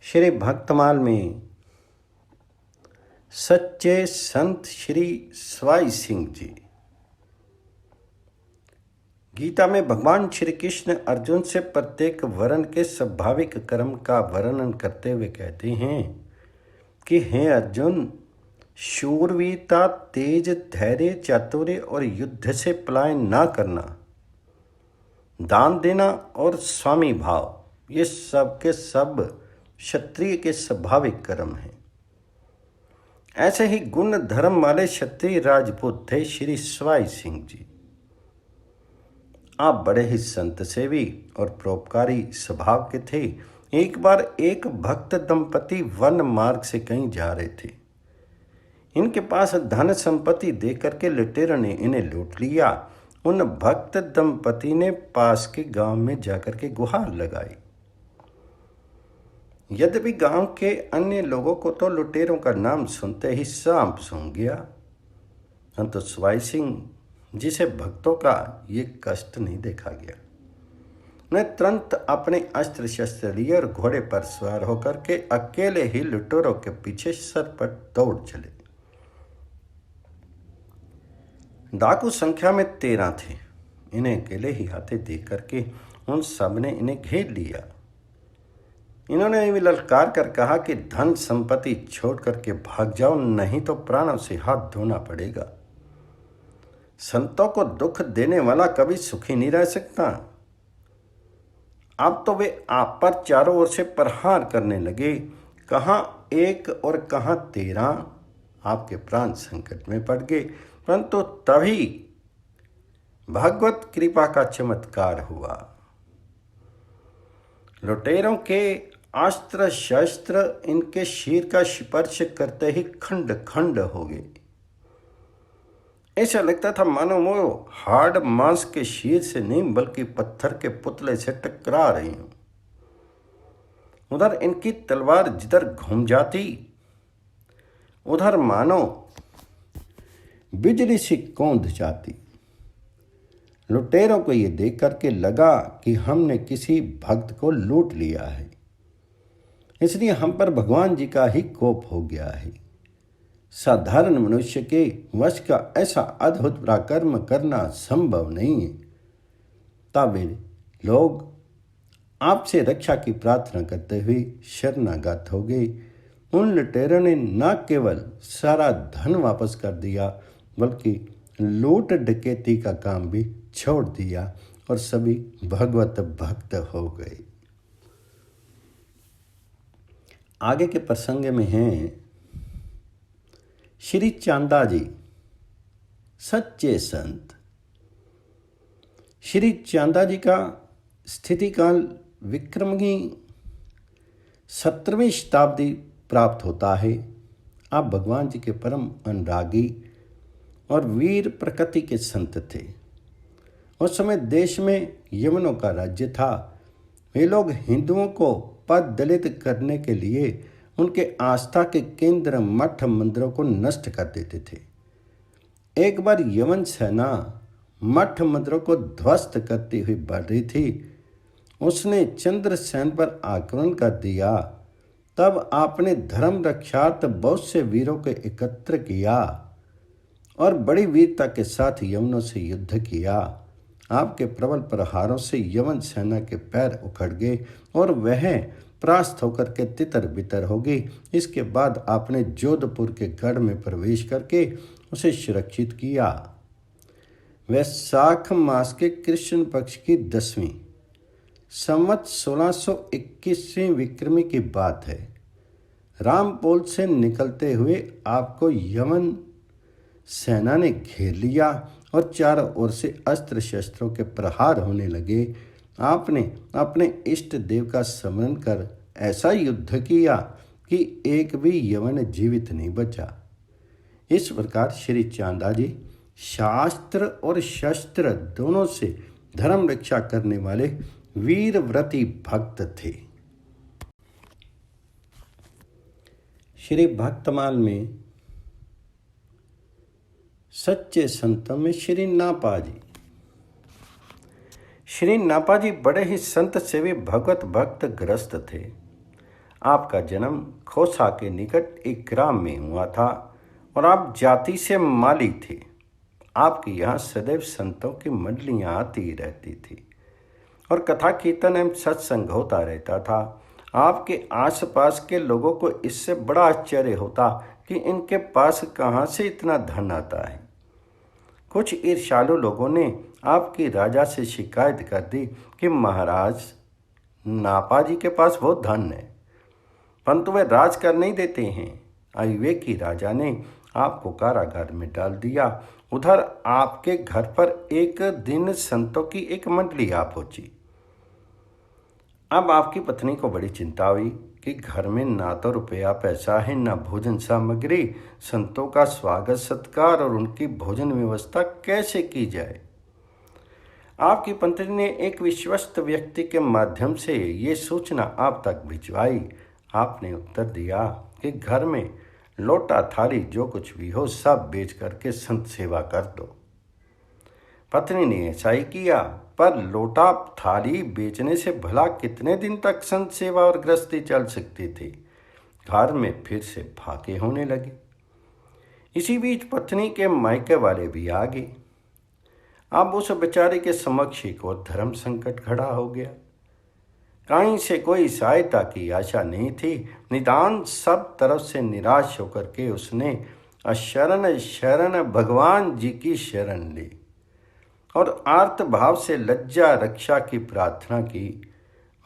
श्री भक्तमाल में सच्चे संत श्री स्वाई सिंह जी। गीता में भगवान श्री कृष्ण अर्जुन से प्रत्येक वर्ण के स्वाभाविक कर्म का वर्णन करते हुए कहते हैं कि हे अर्जुन, शूरवीरता, तेज, धैर्य, चातुर्य और युद्ध से पलायन ना करना, दान देना और स्वामी भाव, ये सब के सब क्षत्रिय के स्वाभाविक कर्म हैं। ऐसे ही गुण धर्म वाले क्षत्रिय राजपूत थे श्री स्वाई सिंह जी। आप बड़े ही संत सेवी और परोपकारी स्वभाव के थे। एक बार एक भक्त दंपति वन मार्ग से कहीं जा रहे थे। इनके पास धन संपत्ति देकर के लुटेरों ने इन्हें लूट लिया। उन भक्त दंपति ने पास के गांव में जाकर के गुहार लगाई। यद्यपि गांव के अन्य लोगों को तो लुटेरों का नाम सुनते ही सांप सूंघ गया, परंतु स्वाई सिंह जिसे भक्तों का ये कष्ट नहीं देखा गया, उन्हें तुरंत अपने अस्त्र शस्त्र लिए और घोड़े पर सवार होकर के अकेले ही लुटेरों के पीछे सरपट दौड़ चले। डाकू संख्या में 13 थे। इन्हें अकेले ही आते देख करके उन सब ने इन्हें घेर लिया। इन्होंने भी ललकार कर कहा कि धन संपत्ति छोड़ करके भाग जाओ, नहीं तो प्राणों से हाथ धोना पड़ेगा। संतों को दुख देने वाला कभी सुखी नहीं रह सकता। अब तो वे आप पर चारों ओर से प्रहार करने लगे। कहाँ 1 और कहाँ 13। आपके प्राण संकट में पड़ गए, परंतु तभी भगवत कृपा का चमत्कार हुआ। लुटेरों के अस्त्र शस्त्र इनके शीर का स्पर्श करते ही खंड खंड हो गए। ऐसा लगता था मानो वो हार्ड मांस के शीर से नहीं बल्कि पत्थर के पुतले से टकरा रही हूं। उधर इनकी तलवार जिधर घूम जाती उधर मानो बिजली सी कौंध जाती। लुटेरों को ये देख करके लगा कि हमने किसी भक्त को लूट लिया है, इसलिए हम पर भगवान जी का ही कोप हो गया है। साधारण मनुष्य के वश का ऐसा अद्भुत पराक्रम करना संभव नहीं है। तब वे लोग आपसे रक्षा की प्रार्थना करते हुए शरणागत हो गए। उन लुटेरों ने न केवल सारा धन वापस कर दिया बल्कि लूट डकैती का काम भी छोड़ दिया और सभी भगवत भक्त हो गए। आगे के प्रसंग में हैं श्री चांदा जी, सच्चे संत। श्री चांदा जी का स्थिति काल विक्रम की 17वीं शताब्दी प्राप्त होता है। आप भगवान जी के परम अनुरागी और वीर प्रकृति के संत थे। उस समय देश में यवनों का राज्य था। वे लोग हिंदुओं को पद दलित करने के लिए उनके आस्था के केंद्र मठ मंदिरों को नष्ट कर देते थे। एक बार यवन सेना मठ मंदिरों को ध्वस्त करती हुई बढ़ रही थी। उसने चंद्रसेन पर आक्रमण कर दिया। तब आपने धर्म रक्षार्थ बहुत से वीरों को एकत्र किया और बड़ी वीरता के साथ यवनों से युद्ध किया। आपके प्रबल प्रहारों से यवन सेना के पैर उखड़ गए और वह परास्त होकर के तितर बितर हो गई। इसके बाद आपने जोधपुर के गढ़ में प्रवेश करके उसे सुरक्षित किया। वैशाख मास के कृष्ण पक्ष की 10वीं संवत 1621 विक्रमी की बात है। रामपोल से निकलते हुए आपको यवन सेना ने घेर लिया और चारों ओर से अस्त्र शस्त्रों के प्रहार होने लगे। आपने अपने इष्ट देव का स्मरण कर ऐसा युद्ध किया कि एक भी यवन जीवित नहीं बचा। इस प्रकार श्री चांदा जी शास्त्र और शस्त्र दोनों से धर्म रक्षा करने वाले वीरव्रती भक्त थे। श्री भक्तमाल में सच्चे संतों में श्री नापा जी। श्री नापा जी बड़े ही संत सेवी भगवत भक्त ग्रस्त थे। आपका जन्म खोसा के निकट एक ग्राम में हुआ था और आप जाति से माली थे। आपके यहाँ सदैव संतों की मंडलियाँ आती रहती थी और कथा कीर्तन एवं सत्संग होता रहता था। आपके आसपास के लोगों को इससे बड़ा आश्चर्य होता कि इनके पास कहाँ से इतना धन आता है। कुछ ईर्ष्यालु लोगों ने आपकी राजा से शिकायत कर दी कि महाराज, नापा जी के पास बहुत धन है, परंतु वे राज कर नहीं देते हैं। अविवेकी राजा ने आपको कारागार में डाल दिया। उधर आपके घर पर एक दिन संतों की एक मंडली आ पहुंची। अब आपकी पत्नी को बड़ी चिंता हुई कि घर में ना तो रुपया पैसा है, ना भोजन सामग्री। संतों का स्वागत सत्कार और उनकी भोजन व्यवस्था कैसे की जाए। आपकी पत्नी ने एक विश्वस्त व्यक्ति के माध्यम से ये सूचना आप तक भिजवाई। आपने उत्तर दिया कि घर में लोटा थाली जो कुछ भी हो सब बेच करके संत सेवा कर दो। पत्नी ने ऐसा ही किया, पर लोटा थाली बेचने से भला कितने दिन तक संत सेवा और गृहस्थी चल सकती थी। घर में फिर से फाके होने लगे। इसी बीच पत्नी के मायके वाले भी आ गए। अब उस बेचारे के समक्ष एक और धर्म संकट खड़ा हो गया। कहीं से कोई सहायता की आशा नहीं थी। निदान सब तरफ से निराश होकर के उसने अशरण शरण भगवान जी की शरण ली और आर्त भाव से लज्जा रक्षा की प्रार्थना की।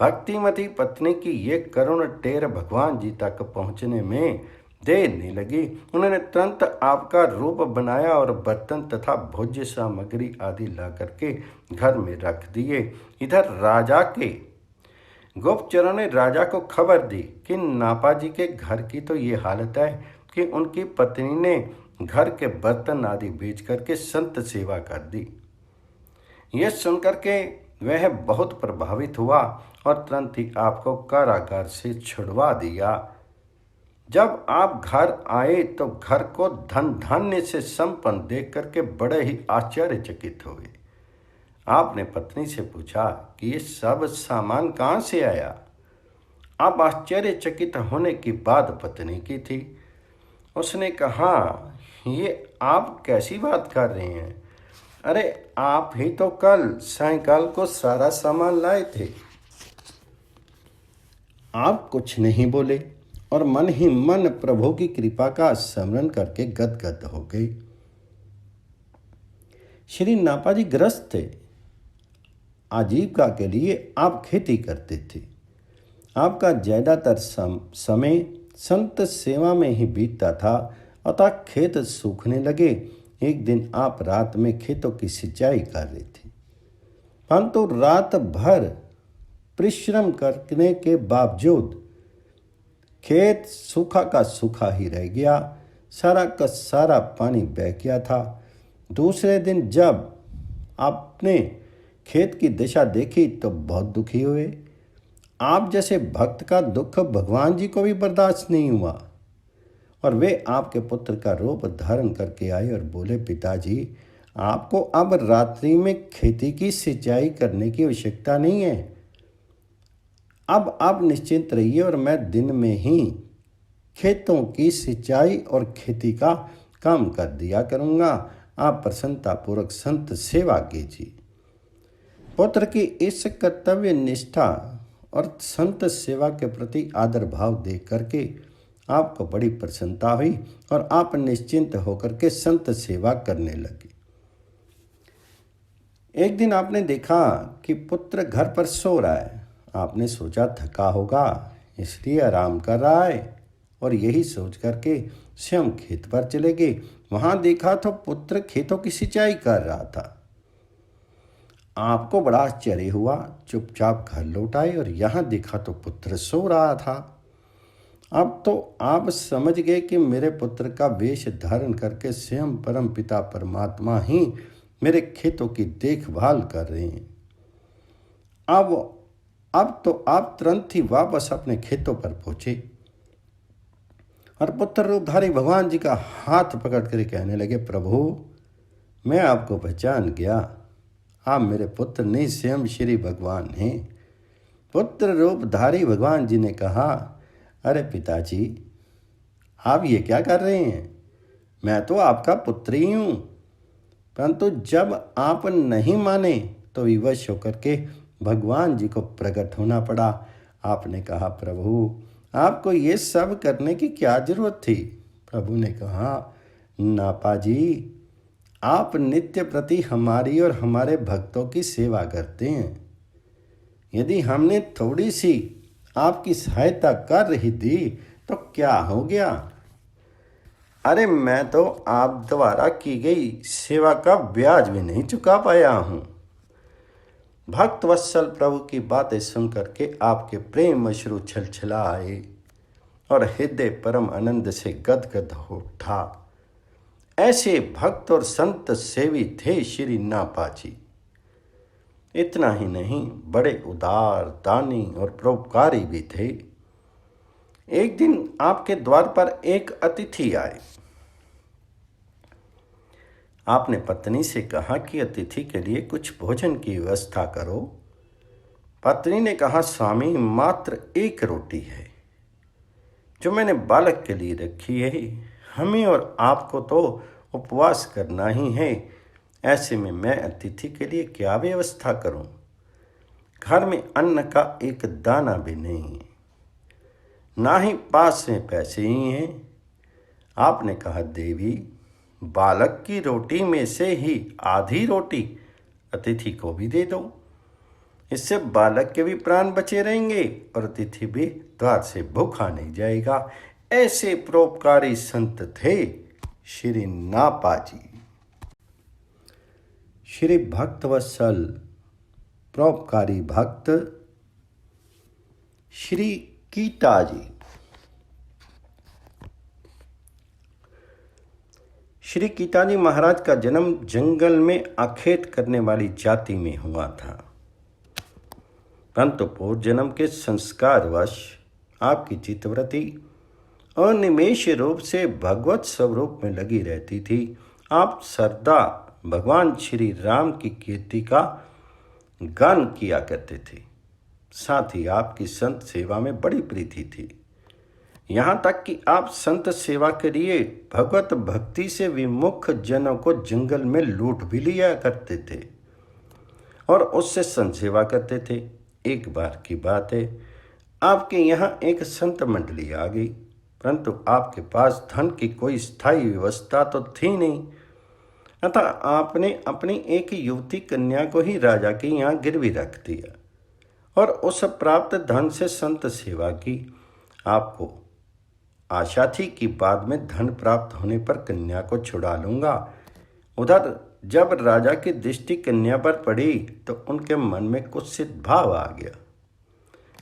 भक्तिमती पत्नी की ये करुण टेर भगवान जी तक पहुँचने में देर नहीं लगी। उन्होंने तुरंत आपका रूप बनाया और बर्तन तथा भोज्य सामग्री आदि ला करके घर में रख दिए। इधर राजा के गुप्तचरों ने राजा को खबर दी कि नापा जी के घर की तो ये हालत है कि उनकी पत्नी ने घर के बर्तन आदि बेच करके संत सेवा कर दी। यह सुनकर के वह बहुत प्रभावित हुआ और तुरंत ही आपको कारागार से छुड़वा दिया। जब आप घर आए तो घर को धन धान्य से संपन्न देख करके बड़े ही आश्चर्यचकित हो गए। आपने पत्नी से पूछा कि ये सब सामान कहाँ से आया। अब आश्चर्यचकित होने की बात पत्नी की थी। उसने कहा, ये आप कैसी बात कर रहे हैं? अरे आप ही तो कल सायंकाल को सारा सामान लाए थे। आप कुछ नहीं बोले और मन ही मन प्रभु की कृपा का स्मरण करके गदगद हो गई। श्री नापा जी ग्रस्त थे। आजीविका के लिए आप खेती करते थे। आपका ज़्यादातर समय संत सेवा में ही बीतता था। अतः खेत सूखने लगे। एक दिन आप रात में खेतों की सिंचाई कर रहे थे, परंतु रात भर परिश्रम करने के बावजूद खेत सूखा का सूखा ही रह गया। सारा का सारा पानी बह गया था। दूसरे दिन जब आपने खेत की दशा देखी तो बहुत दुखी हुए। आप जैसे भक्त का दुख भगवान जी को भी बर्दाश्त नहीं हुआ और वे आपके पुत्र का रूप धारण करके आए और बोले, पिताजी, आपको अब रात्रि में खेती की सिंचाई करने की आवश्यकता नहीं है। अब आप निश्चिंत रहिए और मैं दिन में ही खेतों की सिंचाई और खेती का काम कर दिया करूँगा। आप प्रसन्नतापूर्वक संत सेवा कीजिए। पुत्र की इस कर्तव्य निष्ठा और संत सेवा के प्रति आदर भाव देख करके आपको बड़ी प्रसन्नता हुई और आप निश्चिंत होकर के संत सेवा करने लगे। एक दिन आपने देखा कि पुत्र घर पर सो रहा है। आपने सोचा थका होगा इसलिए आराम कर रहा है और यही सोच करके स्वयं खेत पर चले गए। वहाँ देखा तो पुत्र खेतों की सिंचाई कर रहा था। आपको बड़ा आश्चर्य हुआ। चुपचाप घर लौट आए और यहाँ देखा तो पुत्र सो रहा था। अब तो आप समझ गए कि मेरे पुत्र का वेश धारण करके स्वयं परम पिता परमात्मा ही मेरे खेतों की देखभाल कर रहे हैं। अब तो आप तुरंत ही वापस अपने खेतों पर पहुंचे और पुत्र रूपधारी भगवान जी का हाथ पकड़ कर कहने लगे, प्रभु, मैं आपको पहचान गया। आप मेरे पुत्र नहीं, स्वयं श्री भगवान हैं। पुत्र रूपधारी भगवान जी ने कहा, अरे पिताजी, आप ये क्या कर रहे हैं? मैं तो आपका पुत्र ही हूँ। परंतु जब आप नहीं माने तो विवश होकर के भगवान जी को प्रकट होना पड़ा। आपने कहा, प्रभु आपको ये सब करने की क्या जरूरत थी? प्रभु ने कहा, नापा जी, आप नित्य प्रति हमारी और हमारे भक्तों की सेवा करते हैं। यदि हमने थोड़ी सी आपकी सहायता कर रही थी तो क्या हो गया? अरे मैं तो आप द्वारा की गई सेवा का ब्याज भी नहीं चुका पाया हूँ। भक्त वत्सल प्रभु की बातें सुन करके आपके प्रेम अश्रु छलछला आए और हृदय परम आनंद से गदगद हो उठा। ऐसे भक्त और संत सेवी थे श्री नापा जी। इतना ही नहीं, बड़े उदार, दानी और परोपकारी भी थे। एक दिन आपके द्वार पर एक अतिथि आए। आपने पत्नी से कहा कि अतिथि के लिए कुछ भोजन की व्यवस्था करो। पत्नी ने कहा, स्वामी मात्र एक रोटी है जो मैंने बालक के लिए रखी है। हमें और आपको तो उपवास करना ही है। ऐसे में मैं अतिथि के लिए क्या व्यवस्था करूं? घर में अन्न का एक दाना भी नहीं है, ना ही पास में पैसे ही हैं। आपने कहा, देवी बालक की रोटी में से ही आधी रोटी अतिथि को भी दे दो। इससे बालक के भी प्राण बचे रहेंगे और अतिथि भी द्वार से भूखा नहीं जाएगा। ऐसे परोपकारी संत थे श्री नापा जी। श्री भक्तवत्सल परोपकारी भक्त श्री कीता जी। श्री कीता जी महाराज का जन्म जंगल में आखेट करने वाली जाति में हुआ था। परंतु पूर्व जन्म के संस्कारवश आपकी चित्तवृत्ति अनिमेष रूप से भगवत स्वरूप में लगी रहती थी। आप सर्वदा भगवान श्री राम की कीर्ति का गान किया करते थे। साथ ही आपकी संत सेवा में बड़ी प्रीति थी। यहाँ तक कि आप संत सेवा के लिए भगवत भक्ति से विमुख जनों को जंगल में लूट भी लिया करते थे और उससे संत सेवा करते थे। एक बार की बात है, आपके यहाँ एक संत मंडली आ गई, परंतु आपके पास धन की कोई स्थायी व्यवस्था तो थी नहीं। अतः आपने अपनी एक युवती कन्या को ही राजा के यहाँ गिरवी रख दिया और उस प्राप्त धन से संत सेवा की। आपको आशा थी कि बाद में धन प्राप्त होने पर कन्या को छुड़ा लूंगा। उधर जब राजा की दृष्टि कन्या पर पड़ी तो उनके मन में कुत्सित भाव आ गया।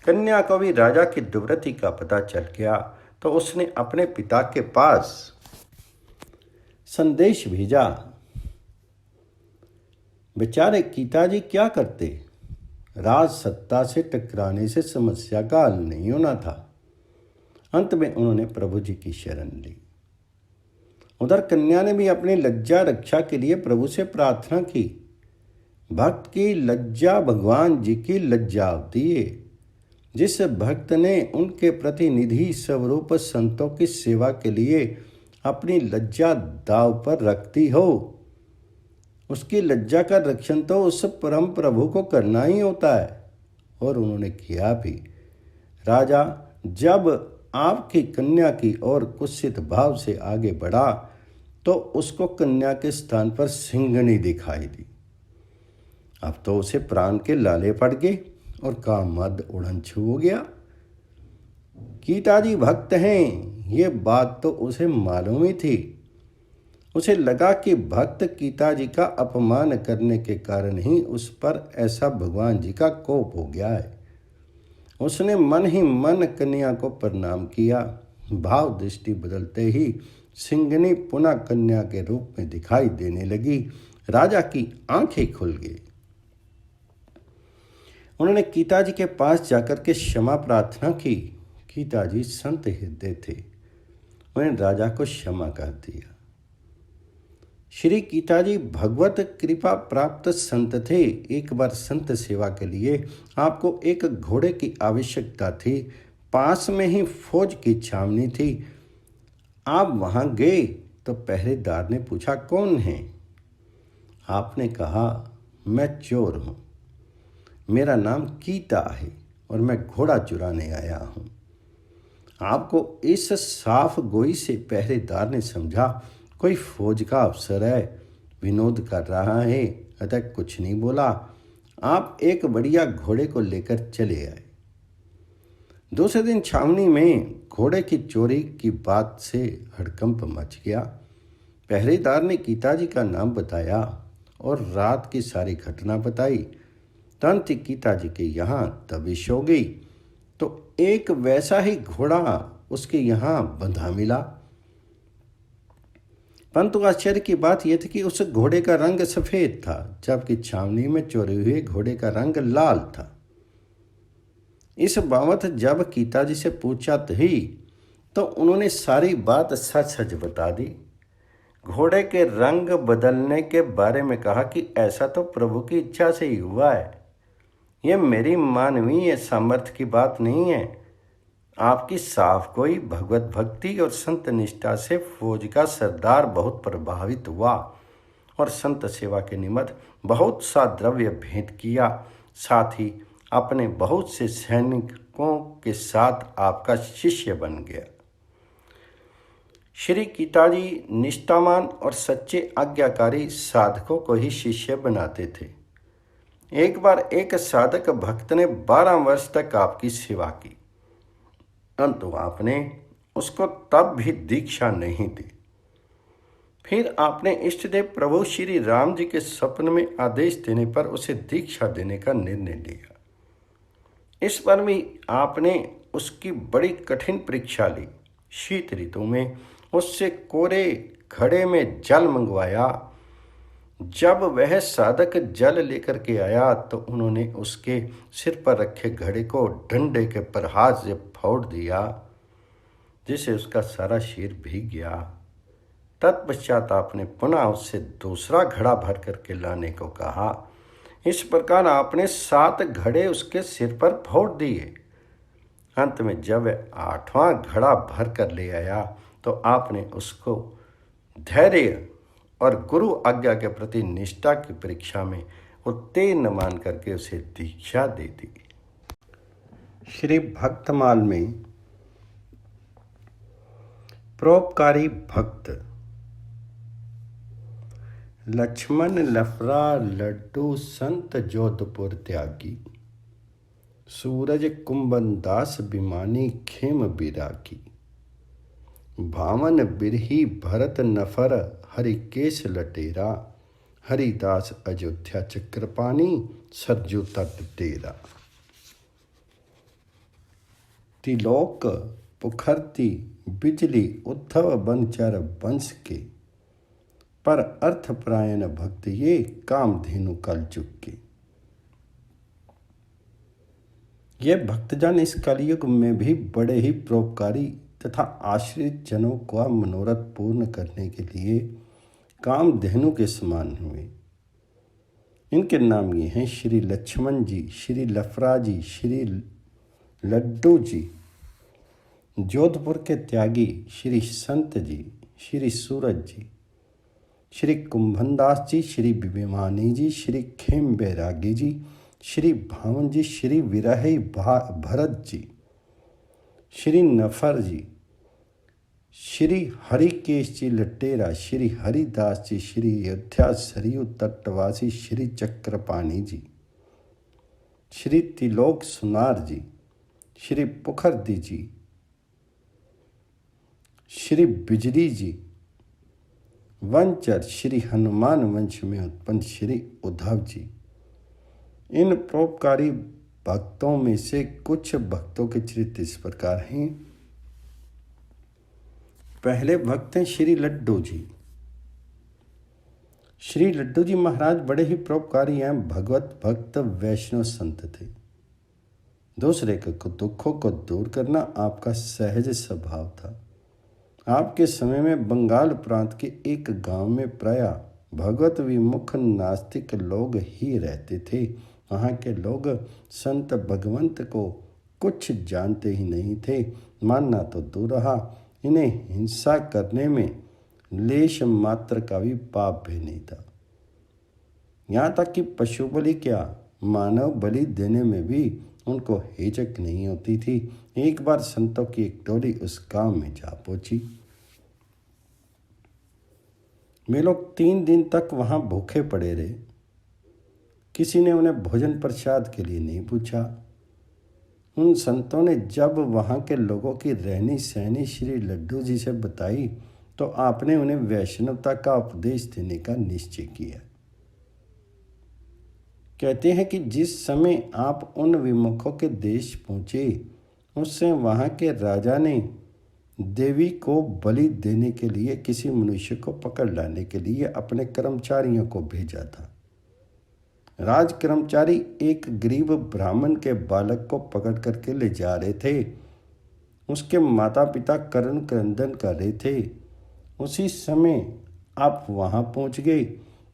कन्या को भी राजा की दुर्वृत्ति का पता चल गया तो उसने अपने पिता के पास संदेश भेजा। बेचारे कीता जी क्या करते? राज सत्ता से टकराने से समस्या का हल नहीं होना था। अंत में उन्होंने प्रभु जी की शरण ली। उधर कन्या ने भी अपनी लज्जा रक्षा के लिए प्रभु से प्रार्थना की। भक्त की लज्जा भगवान जी की लज्जा होती है। जिस भक्त ने उनके प्रतिनिधि स्वरूप संतों की सेवा के लिए अपनी लज्जा दांव पर रख दी हो, उसकी लज्जा का रक्षण तो उस परम प्रभु को करना ही होता है। और उन्होंने किया भी। राजा जब आपकी कन्या की ओर कुत्सित भाव से आगे बढ़ा तो उसको कन्या के स्थान पर सिंघनी दिखाई दी। अब तो उसे प्राण के लाले पड़ गए और काम मद उड़न छू हो गया। कीता जी भक्त हैं, ये बात तो उसे मालूम ही थी। उसे लगा कि भक्त कीता जी का अपमान करने के कारण ही उस पर ऐसा भगवान जी का कोप हो गया है। उसने मन ही मन कन्या को प्रणाम किया। भाव दृष्टि बदलते ही सिंघनी पुनः कन्या के रूप में दिखाई देने लगी। राजा की आंखें खुल गई। उन्होंने कीता जी के पास जाकर के क्षमा प्रार्थना की। कीता जी संत हृदय थे, उन्हें राजा को क्षमा कर दिया। श्री कीता जी भगवत कृपा प्राप्त संत थे। एक बार संत सेवा के लिए आपको एक घोड़े की आवश्यकता थी, पास में ही फौज की छावनी थी। आप वहाँ गए तो पहरेदार ने पूछा, कौन है? आपने कहा, मैं चोर हूँ, मेरा नाम कीता है और मैं घोड़ा चुराने आया हूँ। आपको इस साफ गोई से पहरेदार ने समझा कोई फौज का अफसर है, विनोद कर रहा है, अतः कुछ नहीं बोला। आप एक बढ़िया घोड़े को लेकर चले आए। दूसरे दिन छावनी में घोड़े की चोरी की बात से हड़कंप मच गया। पहरेदार ने गीताजी का नाम बताया और रात की सारी घटना बताई। तुरंत ही गीताजी के यहाँ दबिश हो गई तो एक वैसा ही घोड़ा उसके यहाँ बंधा मिला। परंतु आश्चर्य की बात यह थी कि उस घोड़े का रंग सफ़ेद था, जबकि छावनी में चोरी हुए घोड़े का रंग लाल था। इस बाबत जब गीताजी से पूछा तो उन्होंने सारी बात सच सच बता दी। घोड़े के रंग बदलने के बारे में कहा कि ऐसा तो प्रभु की इच्छा से ही हुआ है, यह मेरी मानवीय सामर्थ्य की बात नहीं है। आपकी साफ कोई भगवत भक्ति और संत निष्ठा से फौज का सरदार बहुत प्रभावित हुआ और संत सेवा के निमित्त बहुत सा द्रव्य भेंट किया, साथ ही अपने बहुत से सैनिकों के साथ आपका शिष्य बन गया। श्री गीताजी निष्ठावान और सच्चे आज्ञाकारी साधकों को ही शिष्य बनाते थे। एक बार एक साधक भक्त ने 12 वर्ष तक आपकी सेवा की, परंतु आपने उसको तब भी दीक्षा नहीं दी। फिर आपने इष्टदेव प्रभु श्री राम जी के स्वप्न में आदेश देने पर उसे दीक्षा देने का निर्णय लिया। इस पर भी आपने उसकी बड़ी कठिन परीक्षा ली। शीत ऋतु में उससे कोरे घड़े में जल मंगवाया। जब वह साधक जल लेकर के आया तो उन्होंने उसके सिर पर रखे घड़े को डंडे के प्रहार से फोड़ दिया, जिससे उसका सारा सिर भीग गया। तत्पश्चात आपने पुनः उससे दूसरा घड़ा भर करके लाने को कहा। इस प्रकार आपने 7 घड़े उसके सिर पर फोड़ दिए। अंत में जब वह 8वां घड़ा भर कर ले आया तो आपने उसको धैर्य और गुरु आज्ञा के प्रति निष्ठा की परीक्षा में उत्तीर्ण मान करके उसे दीक्षा दे दी। श्री भक्तमाल में परोपकारी भक्त लक्ष्मण लफरा लड्डू संत जोधपुर त्यागी, सूरज कुंभन दास बिमानी खेम बिरागी, भावन बिरही भरत नफर हरिकेश लटेरा, हरिदास अयोध्या चक्रपाणी सरजू तट डेरा। तिलोक पुखरती बिजली उद्धव बनचर वंश के, पर अर्थपरायण भक्त ये कामधेनु कल चुके। ये भक्तजन इस कलयुग में भी बड़े ही परोपकारी तथा आश्रित जनों का मनोरथ पूर्ण करने के लिए कामधेनु के समान हुए। इनके नाम ये हैं श्री लक्ष्मण जी, श्री लफरा जी, श्री लड्डू जी, जोधपुर के त्यागी श्री संत जी, श्री सूरज जी, श्री कुंभनदास जी, श्री विभिमानी जी, श्री खेम बैरागी जी, श्री भावन जी, श्री विरही भरत जी, श्री नफर जी, श्री हरिकेश जी लटेरा, श्री हरिदास जी, श्री अयोध्या सरयू तटवासी श्री चक्रपाणी जी, श्री तिलोक सुनार जी, श्री पुखरदी जी, श्री बिजली जी, वंचर श्री हनुमान वंश में उत्पन्न श्री उद्धव जी। इन परोपकारी भक्तों में से कुछ भक्तों के चरित्र इस प्रकार हैं। पहले भक्त हैं श्री लड्डू जी। श्री लड्डू जी महाराज बड़े ही परोपकारी एवं भगवत भक्त वैष्णव संत थे। दूसरे के दुखों को दूर करना आपका सहज स्वभाव था। आपके समय में बंगाल प्रांत के एक गांव में प्राय भगवत विमुख नास्तिक लोग ही रहते थे। वहाँ के लोग संत भगवंत को कुछ जानते ही नहीं थे। मानना तो दूर रहा, इन्हें हिंसा करने में लेश मात्र का भी पाप भी नहीं था। यहाँ तक कि पशु बलि क्या, मानव बलि देने में भी उनको हिचक नहीं होती थी। एक बार संतों की एक टोली उस गांव में जा पहुंची। वे लोग 3 दिन तक वहां भूखे पड़े रहे। किसी ने उन्हें भोजन प्रसाद के लिए नहीं पूछा। उन संतों ने जब वहां के लोगों की रहनी सहनी श्री लड्डू जी से बताई तो आपने उन्हें वैष्णवता का उपदेश देने का निश्चय किया। कहते हैं कि जिस समय आप उन विमुखों के देश पहुंचे उस समय वहां के राजा ने देवी को बलि देने के लिए किसी मनुष्य को पकड़ लाने के लिए अपने कर्मचारियों को भेजा था। राज कर्मचारी एक गरीब ब्राह्मण के बालक को पकड़ करके ले जा रहे थे। उसके माता पिता कर्ण क्रंदन कर रहे थे। उसी समय आप वहां पहुंच गए।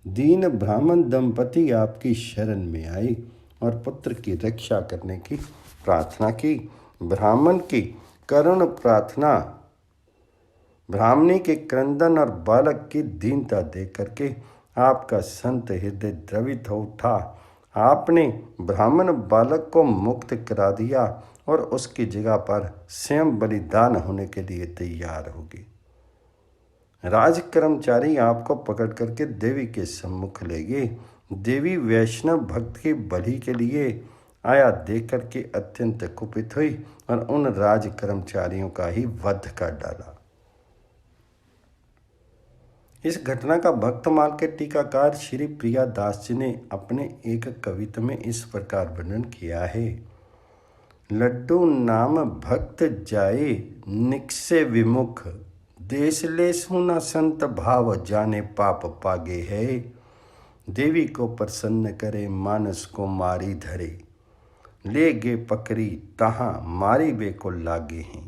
दीन ब्राह्मण दंपति आपकी शरण में आए और पुत्र की रक्षा करने की प्रार्थना की। ब्राह्मण की करुण प्रार्थना, ब्राह्मणी के क्रंदन और बालक की दीनता देख करके आपका संत हृदय द्रवित हो उठा। आपने ब्राह्मण बालक को मुक्त करा दिया और उसकी जगह पर स्वयं बलिदान होने के लिए तैयार हो गए। राज कर्मचारी आपको पकड़ करके देवी के सम्मुख ले गए। देवी वैष्णव भक्त की बलि के लिए आया देख करके अत्यंत कुपित हुई और उन राज कर्मचारियों का ही वध कर डाला। इस घटना का भक्तमाल के टीकाकार श्री प्रियादास जी ने अपने एक कविता में इस प्रकार वर्णन किया है। लड्डू नाम भक्त जाए निकसे विमुख, देश ले सुना संत भाव जाने पाप पागे है। देवी को प्रसन्न करे मानस को मारी धरे, ले गे पकड़ी तहाँ मारी बे को लागे हैं।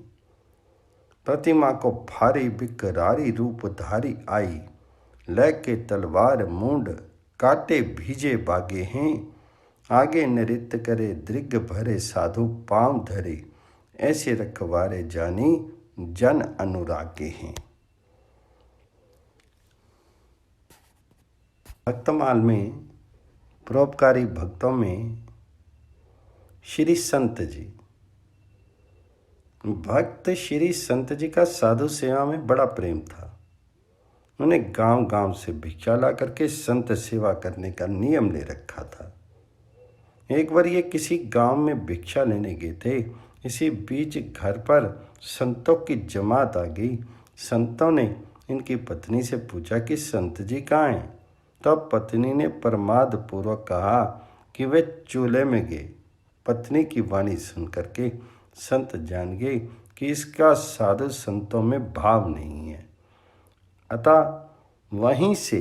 प्रतिमा को भारी बिकरारी रूप धारी आई, लेके तलवार मूंड काटे भीजे बागे हैं। आगे नृत्य करे दृग भरे साधु पांव धरे, ऐसे रखवारे जानी जन अनुरागे हैं। भक्तमाल में परोपकारी भक्तों में श्री संत जी, भक्त श्री संत जी का साधु सेवा में बड़ा प्रेम था। उन्हें गांव गांव से भिक्षा ला करके संत सेवा करने का नियम ले रखा था। एक बार ये किसी गांव में भिक्षा लेने गए थे। इसी बीच घर पर संतों की जमात आ गई। संतों ने इनकी पत्नी से पूछा कि संत जी कहाँ हैं? तब पत्नी ने प्रमाद पूर्वक कहा कि वे चूल्हे में गए। पत्नी की वाणी सुन करके संत जान गए कि इसका साधु संतों में भाव नहीं है, अतः वहीं से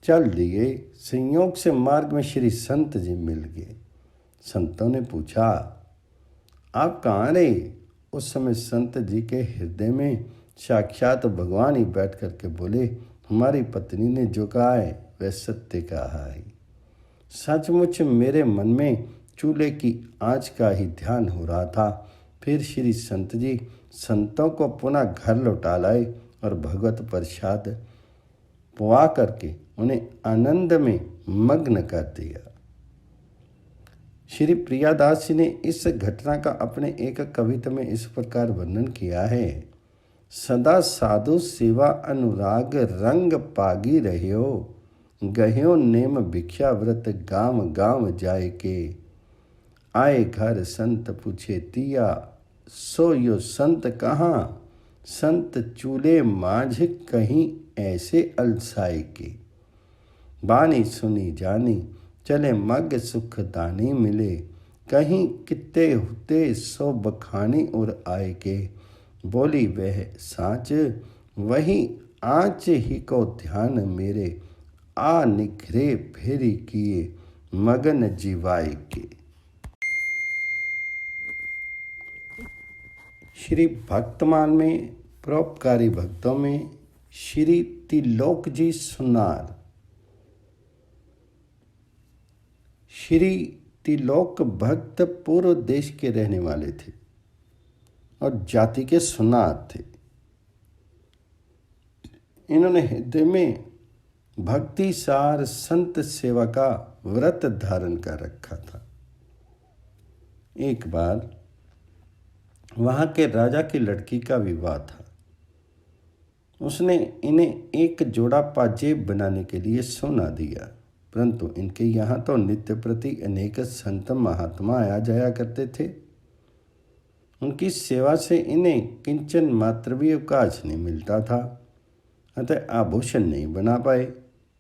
चल दिए। संयोग से मार्ग में श्री संत जी मिल गए। संतों ने पूछा, आप कहाँ रहे? उस समय संत जी के हृदय में साक्षात भगवान ही बैठ करके बोले, हमारी पत्नी ने जो कहा है वह सत्य कहा है। सचमुच मेरे मन में चूल्हे की आँच का ही ध्यान हो रहा था। फिर श्री संत जी संतों को पुनः घर लौटा लाए और भगवत प्रसाद पुआ करके उन्हें आनंद में मग्न कर दिया। श्री प्रियादास जी ने इस घटना का अपने एक कविता में इस प्रकार वर्णन किया है। सदा साधु सेवा अनुराग रंग पागी रह्यो, गह्यो नेम भिक्षा व्रत गांव गांव जाए के। आए घर संत पूछे तिया, सो यो संत कहाँ? संत चूल्हे माझ कहीं ऐसे अलसाए के। बानी सुनी जानी चले मग सुख दानी मिले, कहीं कित्ते हुते सो बखानी और आए के। बोली वह साँच वही आँच ही को ध्यान मेरे, आ निखरे फेरी किए मगन जीवाए के। श्री भक्तमाल में परोपकारी भक्तों में श्री त्रिलोक जी सुनार, श्री त्रिलोक भक्त पूर्व देश के रहने वाले थे और जाति के सुनार थे। इन्होंने हृदय में भक्ति सार संत सेवा का व्रत धारण कर रखा था। एक बार वहां के राजा की लड़की का विवाह था। उसने इन्हें एक जोड़ा पाजेब बनाने के लिए सोना दिया, परंतु इनके यहाँ तो नित्य प्रति अनेक संत महात्मा आया जाया करते थे। उनकी सेवा से इन्हें किंचन मात्र भी अवकाश नहीं मिलता था, अतः आभूषण नहीं बना पाए।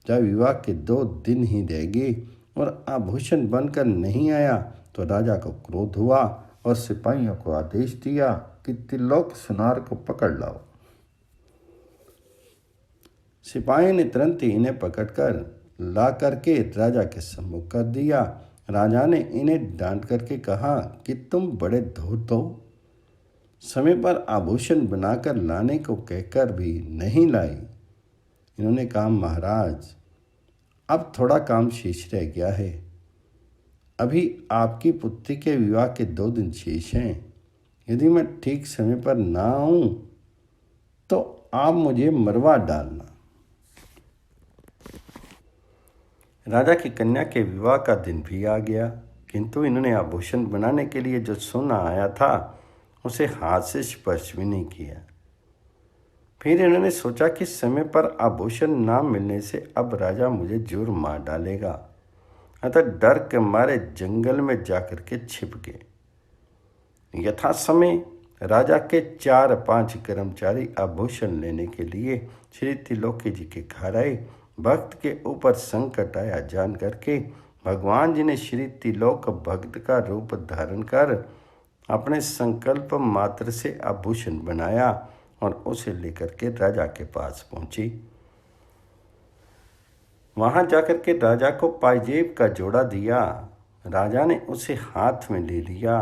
जब विवाह के 2 दिन ही रह गए और आभूषण बनकर नहीं आया तो राजा को क्रोध हुआ और सिपाहियों को आदेश दिया कि त्रिलोक सुनार को पकड़ लाओ। सिपाही ने तुरंत ही इन्हें पकड़कर ला करके राजा के सम्मुख कर दिया। राजा ने इन्हें डांट करके कहा कि तुम बड़े धूर्त हो, समय पर आभूषण बनाकर लाने को कहकर भी नहीं लाई। इन्होंने कहा, महाराज, अब थोड़ा काम शेष रह गया है। अभी आपकी पुत्री के विवाह के 2 दिन शेष हैं। यदि मैं ठीक समय पर ना आऊं तो आप मुझे मरवा डालना। राजा की कन्या के विवाह का दिन भी आ गया, किंतु इन्होंने आभूषण बनाने के लिए जो सोना आया था उसे हाथ से स्पर्श भी नहीं किया। फिर इन्होंने सोचा कि समय पर आभूषण ना मिलने से अब राजा मुझे जरूर मार डालेगा, अतः डर के मारे जंगल में जाकर के छिप गए। यथा समय राजा के 4-5 कर्मचारी आभूषण लेने के लिए श्री त्रिलोकी जी के घर आए। भक्त के ऊपर संकट आया जान करके भगवान जी ने श्री त्रिलोक भक्त का रूप धारण कर अपने संकल्प मात्र से आभूषण बनाया और उसे लेकर के राजा के पास पहुंची। वहां जाकर के राजा को पाजेब का जोड़ा दिया। राजा ने उसे हाथ में ले लिया।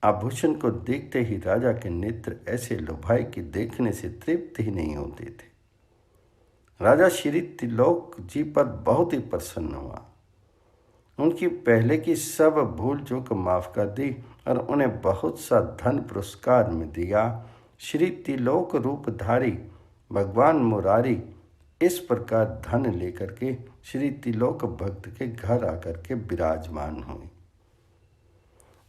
आभूषण को देखते ही राजा के नेत्र ऐसे लुभाए कि देखने से तृप्त ही नहीं होते थे। राजा श्री त्रिलोक जी पर बहुत ही प्रसन्न हुआ। उनकी पहले की सब भूल चूक माफ कर दी और उन्हें बहुत सा धन पुरस्कार में दिया। श्री त्रिलोक रूपधारी भगवान मुरारी इस प्रकार धन लेकर के श्री त्रिलोक भक्त के घर आकर के विराजमान हुए।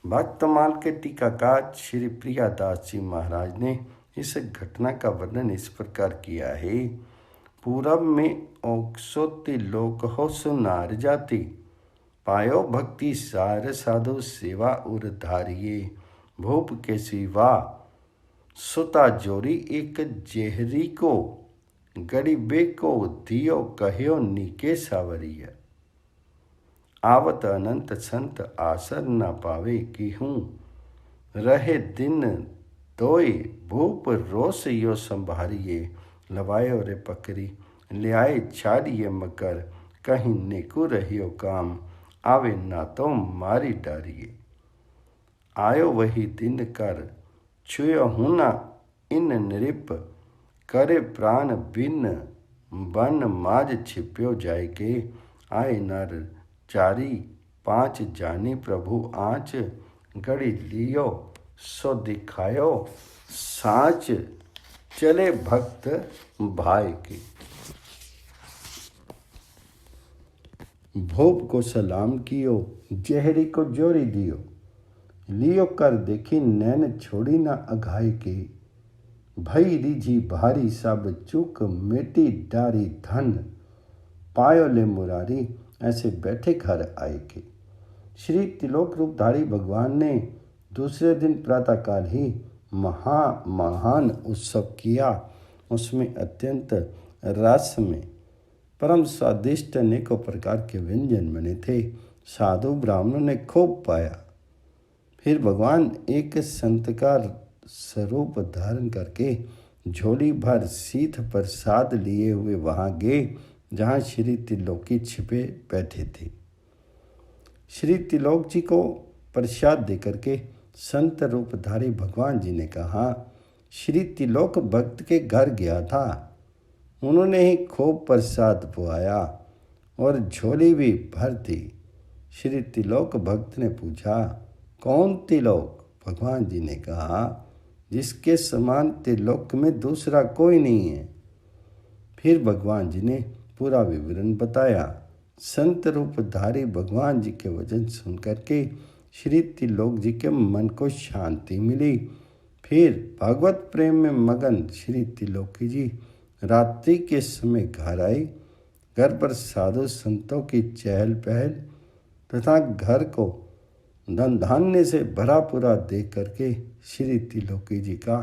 भक्तमाल के टीकाकार श्री प्रियादास जी महाराज ने इस घटना का वर्णन इस प्रकार किया है। पूरब में ओक्सो त्रिलोक हो सुनार जाति, पायो भक्ति सार साधु सेवा उर धारिये, भूप के सिवा सुता जोरी एक जेहरी को, गरीबे को दियो कहो नीके सावरिया, आवत अनंत संत आसर न पावे की हूँ, रहे दिन दोय भूप रोस यो संभारिये, लवायो रे पकड़ी ले आए छाड़िए मकर, कहीं नेकु रहियो काम, आवे ना तो मारी डारिये, आयो वही दिन कर छुयो हुना इन नृप, करे प्राण बिन बन माज छिप्यो जाय के, आए नर 4-5 जानी प्रभु आँच, गड़ी लियो सो दिखायो साँच, चले भक्त भाई की। भोप को सलाम कियो, जहरी को जोरी दियो, लियो कर देखी नैन छोड़ी ना अघाई के, भई रिझी भारी सब चूक मेटी डारी धन, पायो ले मुरारी ऐसे बैठे घर आए के। श्री त्रिलोक रूपधारी भगवान ने दूसरे दिन प्रातःकाल ही महान उत्सव किया। उसमें अत्यंत रस में परम स्वादिष्ट अनेकों प्रकार के व्यंजन बने थे। साधु ब्राह्मणों ने खूब पाया। फिर भगवान एक संत का स्वरूप धारण करके झोली भर शीत प्रसाद लिए हुए वहां गए जहां श्री त्रिलोकी छिपे बैठे थे। श्री त्रिलोक जी को प्रसाद देकर के संत रूपधारी भगवान जी ने कहा, श्री त्रिलोक भक्त के घर गया था, उन्होंने ही खूब प्रसाद पुआया और झोली भी भर दी। श्री त्रिलोक भक्त ने पूछा, कौन त्रिलोक? भगवान जी ने कहा, जिसके समान त्रिलोक में दूसरा कोई नहीं है। फिर भगवान जी ने पूरा विवरण बताया। संत रूपधारी भगवान जी के वचन सुनकर के श्री त्रिलोक जी के मन को शांति मिली। फिर भगवत प्रेम में मगन श्री त्रिलोकी जी रात्रि के समय घर आई। घर पर साधु संतों की चहल पहल तथा घर को धन धान्य से भरा पूरा देख करके श्री त्रिलोकी जी का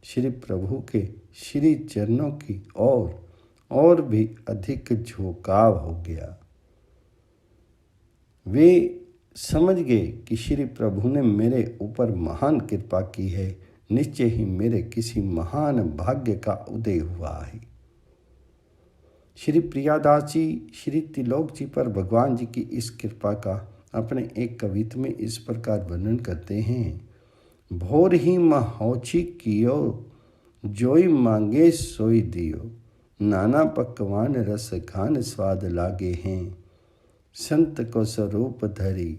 श्री प्रभु के श्री चरणों की और भी अधिक झुकाव हो गया। वे समझ गए कि श्री प्रभु ने मेरे ऊपर महान कृपा की है, निश्चय ही मेरे किसी महान भाग्य का उदय हुआ है। श्री प्रियादास जी श्री त्रिलोक जी पर भगवान जी की इस कृपा का अपने एक कविता में इस प्रकार वर्णन करते हैं। भोर ही महोची कियो, जोई मांगे सोई दियो, नाना पकवान रस खान स्वाद लागे हैं। संत को स्वरूप धरी,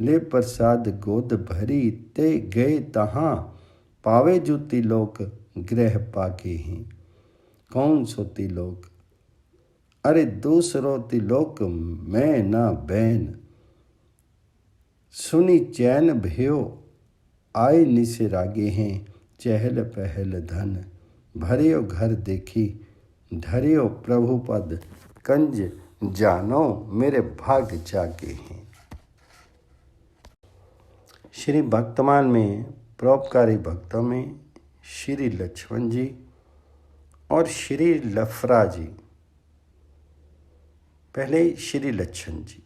ले प्रसाद गोद भरी, ते गए तहाँ पावे जो तिलोक ग्रह पाके हैं। कौन सो तिलोक? अरे दूसरो तिलोक मैं ना बैन, सुनी चैन भयो आए निसे रागे हैं। चहल पहल धन भरियो घर देखी, धरियो प्रभु पद कंज जानो मेरे भाग जागे हैं। श्री भक्तमान में परोपकारी भक्तों में श्री लक्ष्मण जी और श्री लफरा जी। पहले श्री लक्ष्मण जी।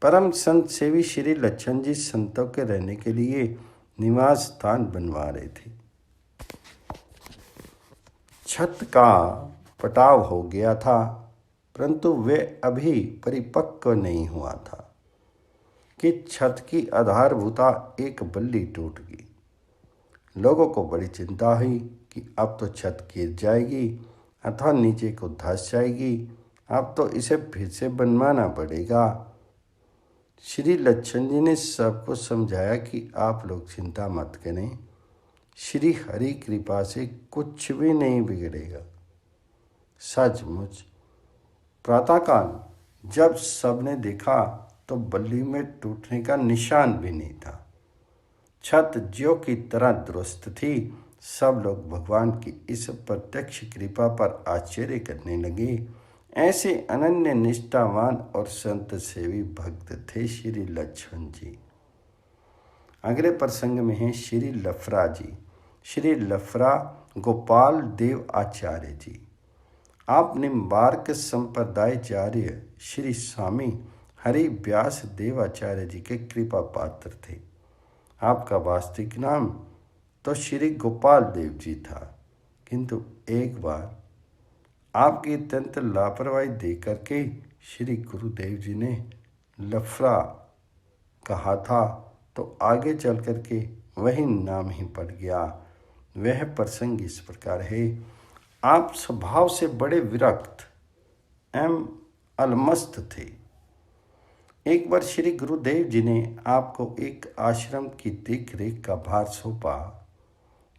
परम संत सेवी श्री लक्ष्मण जी संतों के रहने के लिए निवास स्थान बनवा रहे थे। छत का पटाव हो गया था, परंतु वे अभी परिपक्व नहीं हुआ था कि छत की आधारभूता एक बल्ली टूट गई। लोगों को बड़ी चिंता हुई कि अब तो छत गिर जाएगी अथवा नीचे को धंस जाएगी, अब तो इसे फिर से बनवाना पड़ेगा। श्री लक्ष्मण जी ने सबको समझाया कि आप लोग चिंता मत करें, श्री हरि कृपा से कुछ भी नहीं बिगड़ेगा। सचमुच प्रातःकाल जब सबने देखा तो बल्ली में टूटने का निशान भी नहीं था। छत ज्यों की तरह दुरुस्त थी। सब लोग भगवान की इस प्रत्यक्ष कृपा पर आश्चर्य करने लगे। ऐसे अनन्य निष्ठावान और संत सेवी भक्त थे श्री लक्ष्मण जी। अगले प्रसंग में है श्री लफरा जी। श्री लफरा गोपाल देव आचार्य जी। आप निम्बार्क संप्रदायाचार्य श्री स्वामी हरि व्यास देवाचार्य जी के कृपा पात्र थे। आपका वास्तविक नाम तो श्री गोपाल देव जी था, किंतु एक बार आपकी अत्यंत लापरवाही देख करके श्री गुरुदेव जी ने लफरा कहा था, तो आगे चल करके वही नाम ही पड़ गया। वह प्रसंग इस प्रकार है। आप स्वभाव से बड़े विरक्त एवं अलमस्त थे। एक बार श्री गुरुदेव जी ने आपको एक आश्रम की देख रेख का भार सौंपा।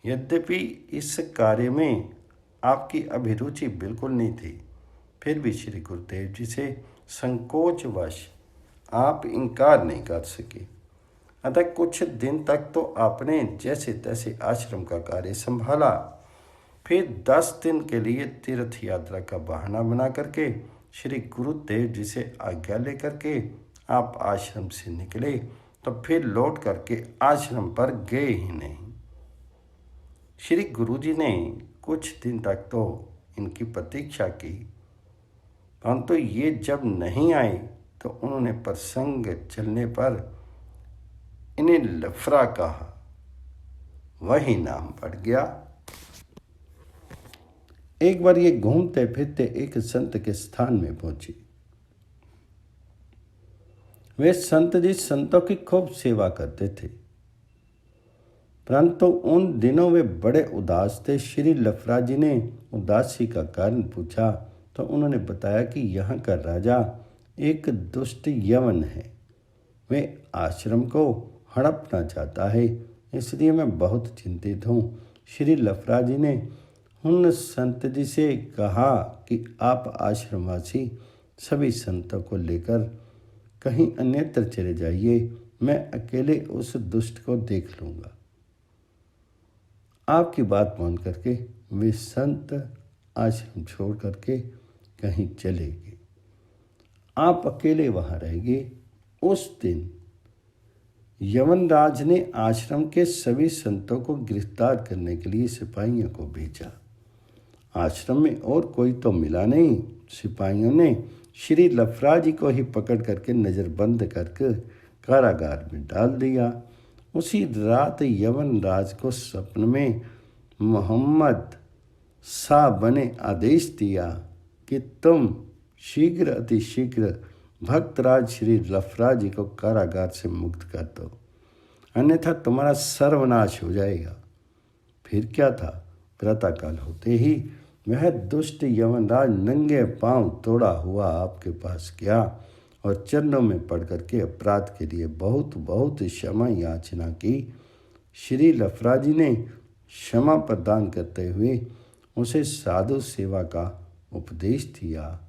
यद्यपि इस कार्य में आपकी अभिरुचि बिल्कुल नहीं थी, फिर भी श्री गुरुदेव जी से संकोचवश आप इनकार नहीं कर सके। अतः कुछ दिन तक तो आपने जैसे तैसे आश्रम का कार्य संभाला। फिर 10 दिन के लिए तीर्थ यात्रा का बहाना बना करके श्री गुरुदेव जी से आज्ञा लेकर के आप आश्रम से निकले, तो फिर लौट करके आश्रम पर गए ही नहीं। श्री गुरु जी ने कुछ दिन तक तो इनकी प्रतीक्षा की, परंतु ये जब नहीं आए तो उन्होंने प्रसंग चलने पर इन्हें लफरा कहा। वही नाम पड़ गया। एक बार ये घूमते फिरते एक संत के स्थान में पहुंची। वे संत जी संतों की खूब सेवा करते थे, परंतु उन दिनों वे बड़े उदास थे। श्री लफरा जी ने उदासी का कारण पूछा तो उन्होंने बताया कि यहाँ का राजा एक दुष्ट यवन है। वे आश्रम को हड़पना चाहता है, इसलिए मैं बहुत चिंतित हूँ। श्री लफरा जी ने उन संत जी से कहा कि आप आश्रमवासी सभी संतों को लेकर कहीं अन्यत्र चले जाइए, मैं अकेले उस दुष्ट को देख लूँगा। आपकी बात मान करके वे संत आश्रम छोड़ करके कहीं चले गए। आप अकेले वहाँ रहेंगे। उस दिन यमनराज ने आश्रम के सभी संतों को गिरफ्तार करने के लिए सिपाहियों को भेजा। आश्रम में और कोई तो मिला नहीं। सिपाहियों ने श्री लफरा जी को ही पकड़ करके नज़रबंद करके कारागार में डाल दिया। उसी रात यमनराज को स्वप्न में मोहम्मद साहब ने आदेश दिया कि तुम शीघ्र अतिशीघ्र भक्तराज श्री लफरा जी को कारागार से मुक्त कर दो, अन्यथा तुम्हारा सर्वनाश हो जाएगा। फिर क्या था, प्रातःकाल होते ही वह दुष्ट यमनराज नंगे पांव तोड़ा हुआ आपके पास गया और चरणों में पड़ करके अपराध के लिए बहुत बहुत क्षमा याचना की। श्री लफरा जी ने क्षमा प्रदान करते हुए उसे साधु सेवा का उपदेश दिया।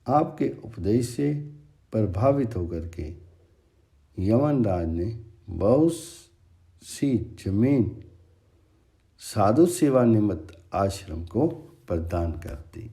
आपके उपदेश से प्रभावित होकर के यमनराज ने बहुत सी जमीन साधु सेवा निमित्त आश्रम को प्रदान कर दी।